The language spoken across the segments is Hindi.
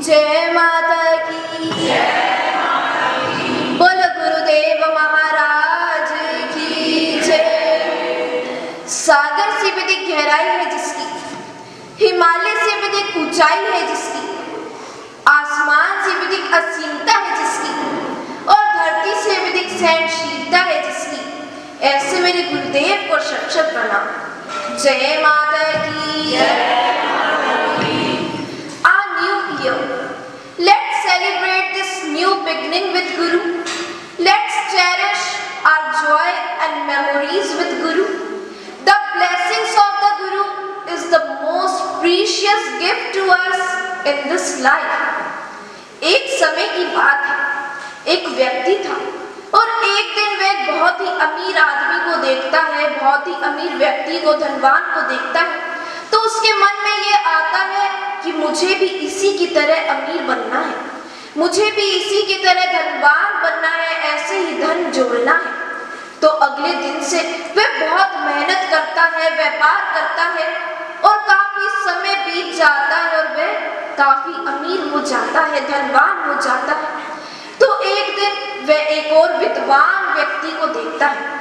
जय माता की। बोलो गुरुदेव महाराज की जय। सागर से भी अधिक गहराई है जिसकी, हिमालय से भी अधिक ऊंचाई है जिसकी, आसमान से भी अधिक असीमता है जिसकी, और धरती से भी अधिक सहनशीलता है जिसकी, ऐसे मेरे गुरुदेव को शत प्रणाम। जय माता की। Let's celebrate this new beginning with Guru. Let's cherish our joy and memories with Guru. The blessings of the Guru is the most precious gift to us in this life. एक समय की बात है, एक व्यक्ति था और एक दिन वह एक बहुत ही अमीर आदमी को देखता है, बहुत ही अमीर व्यक्ति को, धनवान को देखता है, तो उसके मन में ये आता है कि मुझे भी इसी की तरह अमीर बनना है, मुझे भी इसी की तरह धनवान बनना है, ऐसे ही धन जोड़ना है। तो अगले दिन से वह बहुत मेहनत करता है, व्यापार करता है और काफी समय बीत जाता है और वह काफी अमीर हो जाता है, धनवान हो जाता है। तो एक दिन वह एक और विद्वान व्यक्ति को देखता है,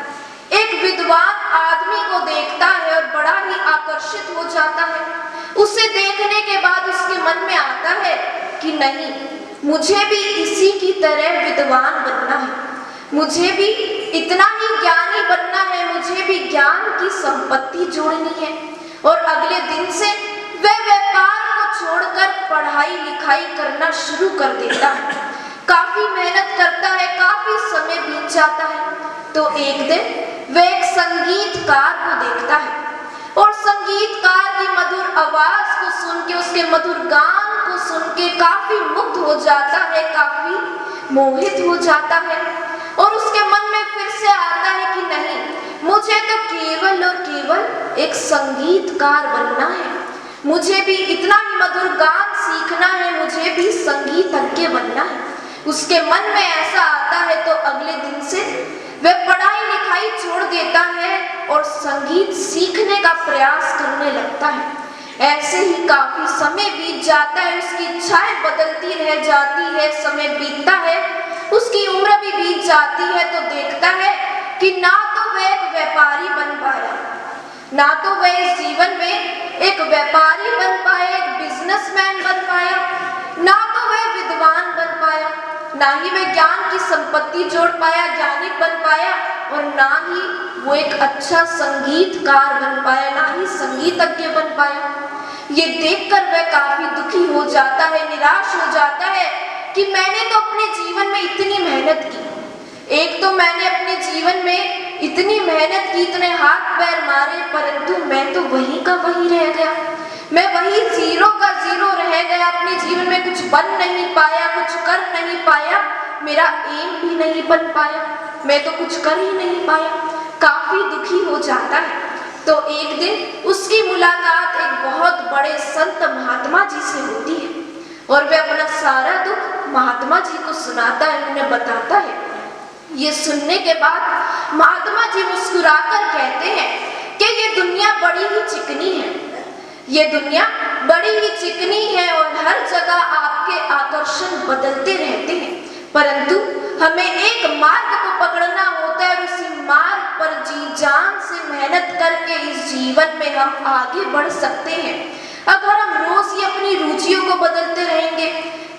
एक विद्वान आदमी को देखता है और बड़ा ही आकर्षित हो जाता है। उसे देखने के बाद उसके मन में आता है कि नहीं, मुझे भी इसी की तरह विद्वान बनना है, मुझे भी इतना ही ज्ञानी बनना है, मुझे भी ज्ञान की संपत्ति जोड़नी है। और अगले दिन से वह व्यापार को छोड़कर पढ़ाई लिखाई करना शुरू कर देता है। काफी मेहनत करता है, काफी समय बीत जाता है। तो एक दिन वह एक संगीतकार को देखता है और संगीतकार की मधुर आवाज को सुन के, उसके मधुर गान को सुन के काफी मुग्ध हो जाता है, काफी मोहित हो जाता है। और उसके मन में फिर से आता है कि नहीं, मुझे तो केवल और केवल एक संगीतकार बनना है, मुझे भी इतना ही मधुर गान सीखना है, मुझे भी संगीतज्ञ बनना है। उसके मन में ऐसा आता है तो अगले दिन से वह पढ़ाई लिखाई छोड़ देता है और संगीत सीखने का प्रयास करने लगता है। ऐसे ही काफी समय बीत जाता है, उसकी इच्छाएं बदलती रह जाती है, समय बीतता है, उसकी उम्र भी बीत जाती है। तो देखता है कि ना तो वह एक व्यापारी बन पाया, ना तो वह इस जीवन में एक व्यापारी बन पाया, एक बिजनेसमैन बन पाया, ना तो वह विद्वान बन पाया, ना ही वह ज्ञान की संपत्ति जोड़ पाया, ज्ञानी बन पाया, और ना ही वो एक अच्छा संगीतकार बन पाया, ना ही संगीतज्ञ बन पाया। ये देखकर वह काफी दुखी हो जाता है, निराश हो जाता है कि मैंने तो अपने जीवन में इतनी मेहनत की, एक तो मैंने अपने जीवन में इतनी मेहनत की, इतने हाथ पैर मारे, परंतु मैं तो वही का वही रह गया, मैं वही जीरो का जीरो रह गया, अपने जीवन में कुछ बन नहीं पाया, कुछ कर नहीं पाया, मेरा एम भी नहीं बन पाया, मैं तो कुछ कर ही नहीं पाया। काफी दुखी हो जाता है। तो एक दिन उसकी मुलाकात एक बहुत बड़े संत महात्मा जी से होती है और वह अपना सारा दुख महात्मा जी को सुनाता है, उन्हें बताता है। ये सुनने के बाद महात्मा जी मुस्कुराकर कहते हैं कि ये दुनिया बड़ी ही चिकनी है, ये दुनिया बड़ी ही चिकनी है और हर जगह आपके आकर्षण बदलते रहते हैं, परंतु हमें एक मार्ग को पकड़ना होता है और उसी मार्ग पर जी जान से मेहनत करके इस जीवन में हम आगे बढ़ सकते हैं। अगर हम रोज ही अपनी रुचियों को बदलते रहेंगे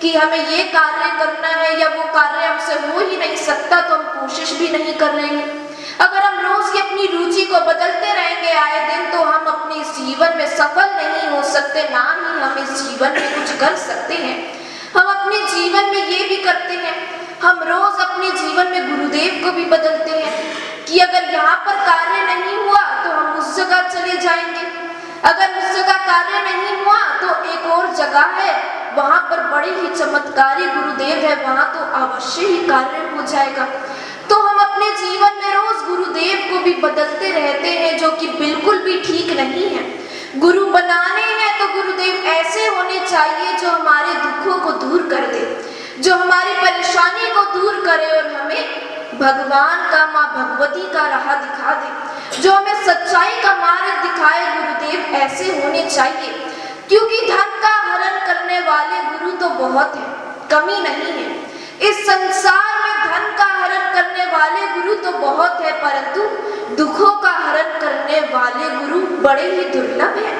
कि हमें ये कार्य करना है या वो कार्य हमसे हो ही नहीं सकता, तो हम कोशिश भी नहीं कर रहे हैं। अगर हम रोज ही अपनी रुचि को बदलते रहेंगे आए दिन, तो हम अपने इस जीवन में सफल नहीं हो सकते, ना ही हम इस जीवन में कुछ कर सकते हैं। हम अपने जीवन में ये भी करते हैं, हम रोज अपने जीवन में गुरुदेव को भी बदलते हैं कि अगर यहाँ पर कार्य नहीं हुआ तो हम उस जगह चले जाएंगे, अगर उस जगह कार्य नहीं हुआ तो एक और जगह है, वहां पर बड़े ही चमत्कारी गुरुदेव है, वहां तो अवश्य ही कार्य हो जाएगा। तो हम अपने जीवन में रोज गुरुदेव को भी बदलते रहते हैं, जो कि बिल्कुल भी ठीक नहीं है। गुरु बनाने हैं तो गुरुदेव ऐसे होने चाहिए जो हमारे दुखों को दूर कर दे, जो हमारी परेशानी को दूर करे और हमें भगवान का, माँ भगवती का राह दिखा दे, जो हमें सच्चाई का मार्ग दिखाए। गुरुदेव ऐसे होने चाहिए क्योंकि धन का हरण करने वाले गुरु तो बहुत हैं, कमी नहीं है। इस संसार में धन का हरण करने वाले गुरु तो बहुत है, परंतु दुखों का हरण करने वाले गुरु बड़े ही दुर्लभ हैं।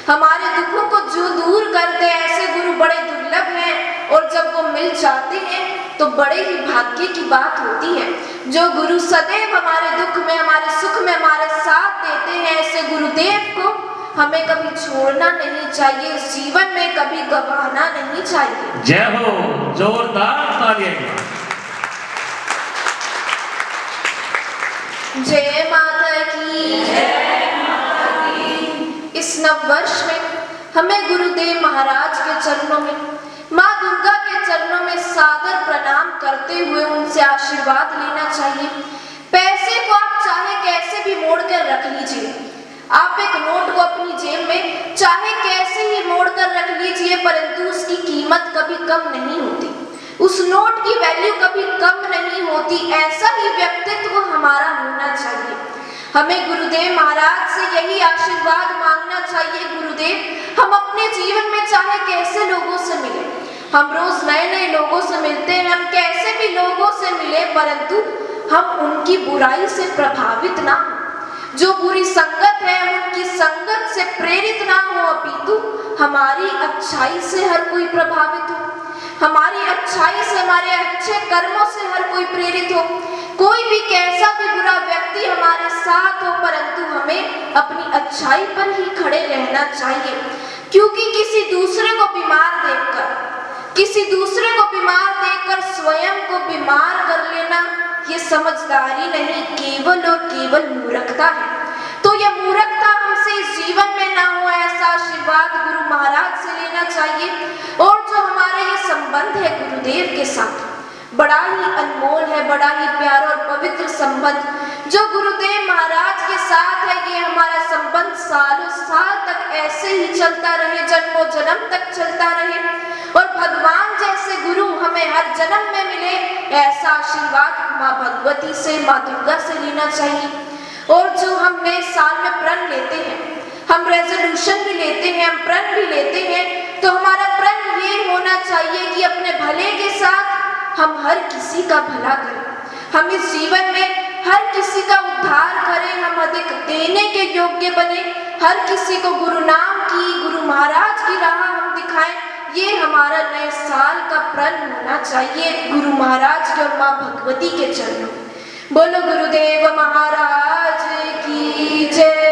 हमारे दुखों को जो दूर करते हैं ऐसे गुरु बड़े दुर्लभ हैं, और जब वो मिल जाते हैं तो बड़े ही भाग्य की बात होती है। जो गुरु सदैव हमारे दुख में, हमारे सुख में हमारे साथ देते हैं, ऐसे गुरुदेव को हमें कभी छोड़ना नहीं चाहिए, इस जीवन में कभी गंवाना नहीं चाहिए। जय हो, जोरदार तालियां। जय माता की। इस नव वर्ष में हमें गुरुदेव महाराज के चरणों में, माँ दुर्गा के चरणों में सादर प्रणाम करते हुए उनसे आशीर्वाद लेना चाहिए। पैसे को आप चाहे कैसे भी मोड़ कर रख लीजिए, आप एक नोट को अपनी जेब में चाहे कैसे ही मोड़ कर रख लीजिए, परंतु उसकी कीमत कभी कम नहीं होती, उस नोट की वैल्यू कभी कम नहीं होती। ऐसा ही व्यक्तित्व हमारा होना चाहिए। हमें गुरुदेव महाराज से यही आशीर्वाद मांगना चाहिए। गुरुदेव, हम अपने जीवन में चाहे कैसे लोगों से मिले, हम रोज नए नए लोगों से मिलते हैं, हम कैसे भी लोगों से मिले, परंतु हम उनकी बुराई से प्रभावित ना हो। जो बुरी संगत है उनकी संगत से प्रेरित ना हो, अपितु हमारी अच्छाई से हर कोई प्रभावित हो, हमारी अच्छाई से, हमारे अच्छे कर्मों से हर कोई प्रेरित हो। कोई भी कैसा भी बुरा व्यक्ति हमारे साथ हो, परंतु हमें अपनी अच्छाई पर ही खड़े रहना चाहिए। क्योंकि किसी दूसरे को बीमार देखकर स्वयं को बीमार कर लेना ये समझदारी नहीं, केवल और केवल मूर्खता है। तो यह मूर्खता हमसे इस जीवन में ना हो, ऐसा आशीर्वाद गुरु महाराज से लेना चाहिए। और जो हमारा ये संबंध है गुरुदेव के साथ, बड़ा ही अनमोल है, बड़ा ही प्यारा और पवित्र संबंध जो गुरुदेव महाराज के साथ है, ये हमारा संबंध सालों साल तक ऐसे ही चलता रहे, जन्मों जन्म तक चलता रहे, और भगवान जैसे गुरु हमें हर जन्म में मिले, ऐसा आशीर्वाद माँ भगवती से, माँ दुर्गा से लेना चाहिए। और जो हम नए साल में प्रण लेते हैं, हम रेजोल्यूशन भी लेते हैं, हम प्रण भी लेते हैं, तो हमारा प्रण ये होना चाहिए कि अपने भले के साथ हम हर किसी का भला करें, हम इस जीवन में हर किसी का उद्धार करें, हम अधिक देने के योग्य बने, हर किसी को गुरु नाम की, गुरु महाराज की राह हम दिखाएं। ये हमारा नए साल का प्रण होना चाहिए गुरु महाराज के और माँ भगवती के चरणों। बोलो गुरुदेव महाराज की जय।